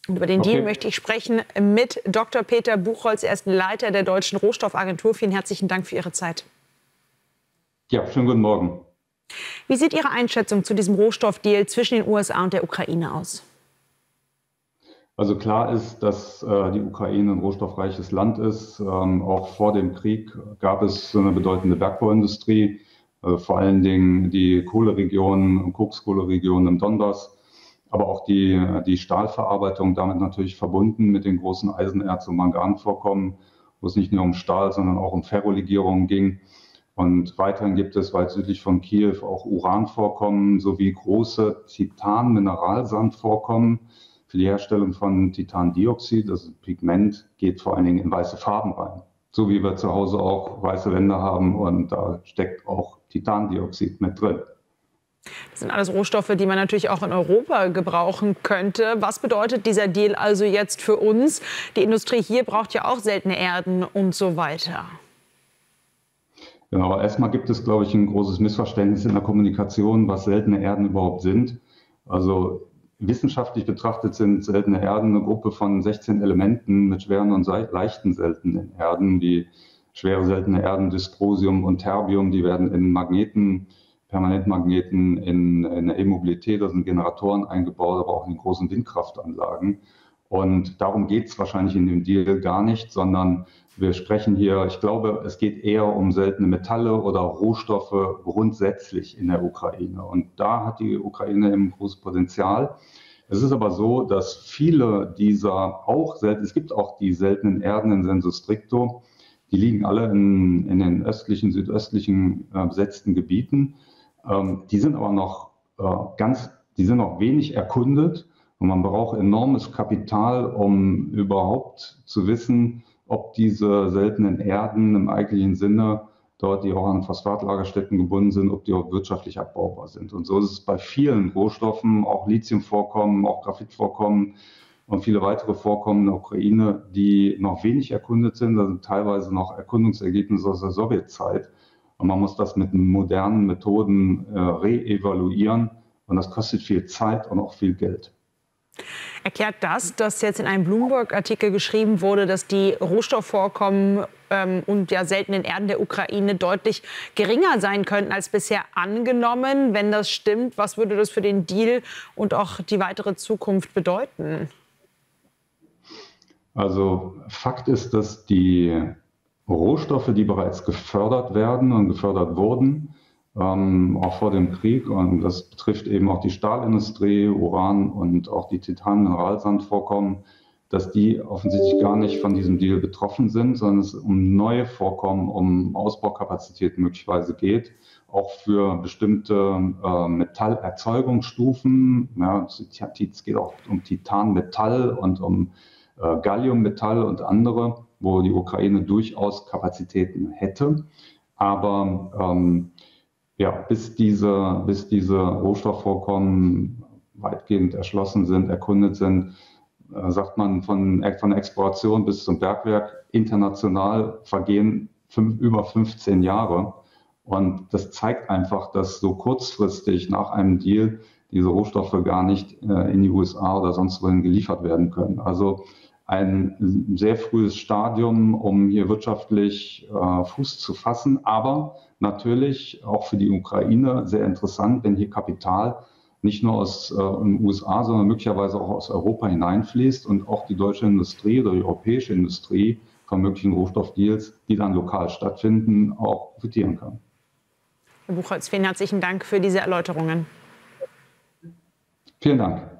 Und über den Deal möchte ich sprechen mit Dr. Peter Buchholz, er ist Leiter der Deutschen Rohstoffagentur. Vielen herzlichen Dank für Ihre Zeit. Ja, schönen guten Morgen. Wie sieht Ihre Einschätzung zu diesem Rohstoffdeal zwischen den USA und der Ukraine aus? Also klar ist, dass die Ukraine ein rohstoffreiches Land ist. Auch vor dem Krieg gab es eine bedeutende Bergbauindustrie, vor allen Dingen die Kohleregionen, Kokskohleregionen im Donbass, aber auch die Stahlverarbeitung damit natürlich verbunden mit den großen Eisenerz- und Manganvorkommen, wo es nicht nur um Stahl, sondern auch um Ferrolegierungen ging. Und weiterhin gibt es weit südlich von Kiew auch Uranvorkommen sowie große Titan-Mineralsandvorkommen für die Herstellung von Titandioxid. Das Pigment geht vor allen Dingen in weiße Farben rein. So wie wir zu Hause auch weiße Wände haben und da steckt auch Titandioxid mit drin. Das sind alles Rohstoffe, die man natürlich auch in Europa gebrauchen könnte. Was bedeutet dieser Deal also jetzt für uns? Die Industrie hier braucht ja auch seltene Erden und so weiter. Genau, erstmal gibt es, glaube ich, ein großes Missverständnis in der Kommunikation, was seltene Erden überhaupt sind. Also wissenschaftlich betrachtet sind seltene Erden eine Gruppe von 16 Elementen mit schweren und leichten seltenen Erden, wie schwere seltene Erden, Dysprosium und Terbium, die werden in Magneten, Permanentmagneten, in der E-Mobilität, da sind Generatoren eingebaut, aber auch in großen Windkraftanlagen. Und darum geht es wahrscheinlich in dem Deal gar nicht, sondern wir sprechen hier, ich glaube, es geht eher um seltene Metalle oder Rohstoffe grundsätzlich in der Ukraine. Und da hat die Ukraine eben großes Potenzial. Es ist aber so, dass viele dieser es gibt auch die seltenen Erden in Sensu Stricto, die liegen alle in den östlichen, südöstlichen besetzten Gebieten. Die sind aber noch die sind noch wenig erkundet. Und man braucht enormes Kapital, um überhaupt zu wissen, ob diese seltenen Erden im eigentlichen Sinne, dort die auch an Phosphatlagerstätten gebunden sind, ob die auch wirtschaftlich abbaubar sind. Und so ist es bei vielen Rohstoffen, auch Lithiumvorkommen, auch Graphitvorkommen und viele weitere Vorkommen in der Ukraine, die noch wenig erkundet sind. Da sind teilweise noch Erkundungsergebnisse aus der Sowjetzeit. Und man muss das mit modernen Methoden reevaluieren. Und das kostet viel Zeit und auch viel Geld. Erklärt das, dass jetzt in einem Bloomberg-Artikel geschrieben wurde, dass die Rohstoffvorkommen und ja seltenen Erden der Ukraine deutlich geringer sein könnten als bisher angenommen? Wenn das stimmt, was würde das für den Deal und auch die weitere Zukunft bedeuten? Also Fakt ist, dass die Rohstoffe, die bereits gefördert werden und gefördert wurden, auch vor dem Krieg, und das betrifft eben auch die Stahlindustrie, Uran und auch die Titan-Mineralsandvorkommen, dass die offensichtlich gar nicht von diesem Deal betroffen sind, sondern es um neue Vorkommen, um Ausbaukapazitäten möglicherweise geht, auch für bestimmte Metallerzeugungsstufen. Ja, es geht auch um Titanmetall und um Galliummetall und andere, wo die Ukraine durchaus Kapazitäten hätte. Aber ja, bis diese Rohstoffvorkommen weitgehend erschlossen sind, erkundet sind, sagt man von der Exploration bis zum Bergwerk international vergehen über 15 Jahre. Und das zeigt einfach, dass so kurzfristig nach einem Deal diese Rohstoffe gar nicht in die USA oder sonst wohin geliefert werden können. Also ein sehr frühes Stadium, um hier wirtschaftlich Fuß zu fassen, aber natürlich auch für die Ukraine sehr interessant, wenn hier Kapital nicht nur aus den USA, sondern möglicherweise auch aus Europa hineinfließt und auch die deutsche Industrie oder die europäische Industrie von möglichen Rohstoffdeals, die dann lokal stattfinden, auch profitieren kann. Herr Buchholz, vielen herzlichen Dank für diese Erläuterungen. Vielen Dank.